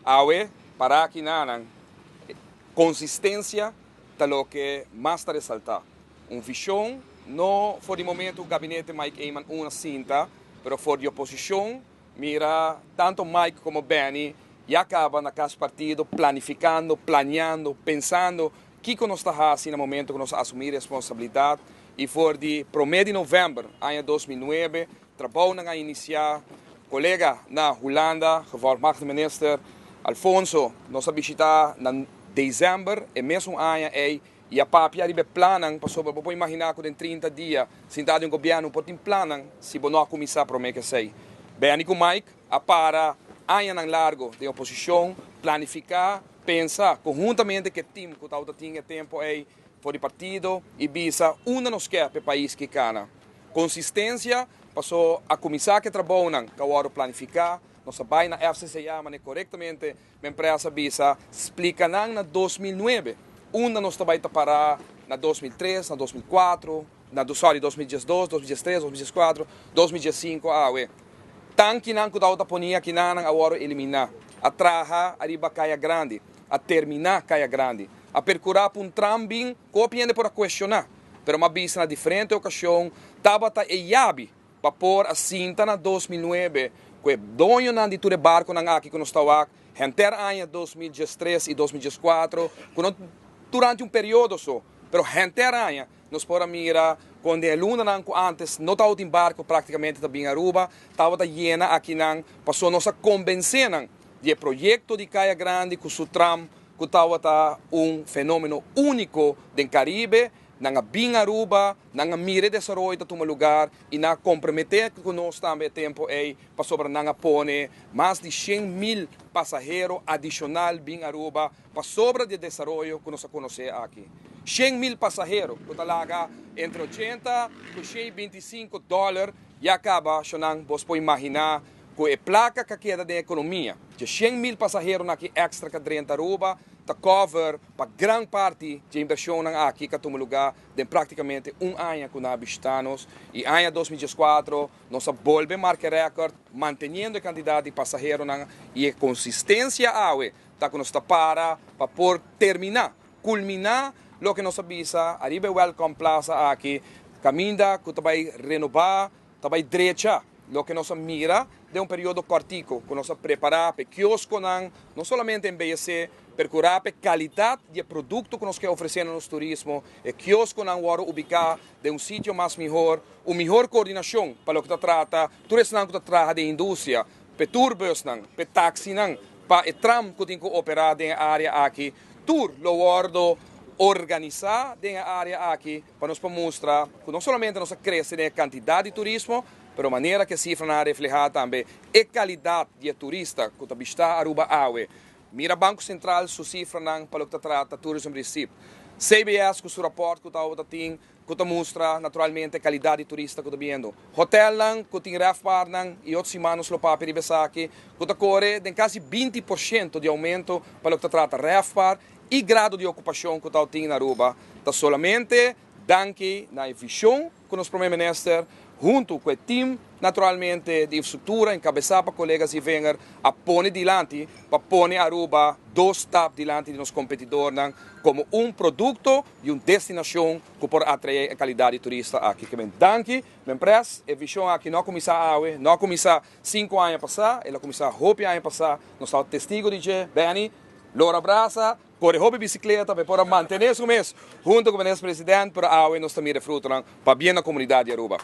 Awe, para aqui nanan, consistência é o que mais está resaltar. Visão, não foi de momento o gabinete Mike Eyman uma cinta, mas foi de oposição, mira, tanto Mike como Benny, e acaba na casa partido planificando, planeando, pensando o que nós está fazendo no momento que nós assumir responsabilidade. E foi de promedio de novembro, ano 2009, trabalho a iniciar, colega na Holanda, gevolgd minister Alfonso, nós visitar em dezembro, e mesmo ano e a papia ribe planan, para pode imaginar que em 30 dias, sentado em governo, pode planan, se não começar a prometer que sei. Bem, com Mike, a para ano largo de oposição, planificar, pensar conjuntamente que time que está tinha tempo aí, for partido e visa uma nos quer para o país que cana. Consistência, passou a começar que trabalham, que agora planificar, nossa vai na FCCA, mas corretamente, a empresa visa, explica na 2009, uma nós vai parar na 2003, na 2004, na 2012, 2013, 2014, 2015, tanque não que dá ponia que não agora eliminar, a traja arriba caia grande, a terminar caia grande. A percurar para trambing, copiando para questionar. Pero uma vez na diferente ocasião, estava e yabi para pôr a cinta na 2009, que dono na de tudo barco na aqui que nós estava, enter ano 2013 e 2014, durante período só. Pero enter ano, nós podemos mirar quando a luna antes não estava em barco praticamente também Aruba, estava llena aqui não, passou nossa convenção de projeto de Caia Grande com o tram que estava fenômeno único do Caribe, na bem Aruba, na mira de desenvolvimento de um lugar e na comprometer que nós também tempo aí para sobre na pone mais de 100.000 passageiros adicional bem Aruba para sobre de desenvolvimento que nós conhecemos aqui. 100.000 passageiros, que talaga entre 80 e 125 dólares e acaba, você pode imaginar com a placa que queda da economia, de 100.000 passageiros aqui extra que dentro da Aruba, está cover para grande parte de inversão aqui que toma lugar de praticamente ano que nós visitamos e ano 2014 nós volvemos a marcar recorde mantendo a quantidade de passageiros e a consistência está que nós está para por terminar, culminar o que nós avisa, arriba Welcome Plaza aqui, caminha que vai renovar, vai direita, o que nós mira de período cortico, que nós preparar para quiosco não somente embellecer, procurar a qualidade de produto que nós queremos oferecer no turismo, e quiosco agora ubicar de sítio mais melhor, uma melhor coordenação para o que trata, turismo que trata de indústria, para tourbus, para táxi, para o tram que tem que operar na área aqui, tour lo guardo organizar na área aqui para nos mostrar que não somente nós cresce na quantidade de turismo, mas a maneira que a cifra refleja também a qualidade de turista que está Aruba Awe. Mira Banco Central sua cifra para o que trata Tourism Receipt. CBS com seu rapport que tem que mostra naturalmente a qualidade de turista que está vendo. Hotel que tem RevPAR e outros semanas no papel de aqui que corre tem quase 20% de aumento para o que trata RevPAR e grado de ocupação que está na Aruba. Está solamente danke na visão que nos primeiro ministro junto com o time, naturalmente, de estrutura, encabeçado por colegas e venham a pôr diante, para pôr Aruba dois taps diante de nos competidores, como produto e uma destinação que pode atrair a qualidade de turista aqui. Que danke, minha empresa, a visão aqui não começar a não começar 5 anos passar, ela começar 8 anos passar, nós estamos testigo de que, Benny, Laura Brasa, corre hobby bicicleta para manter isso mesmo, junto com o presidente, para a nós também fruto para bem na comunidade de Aruba.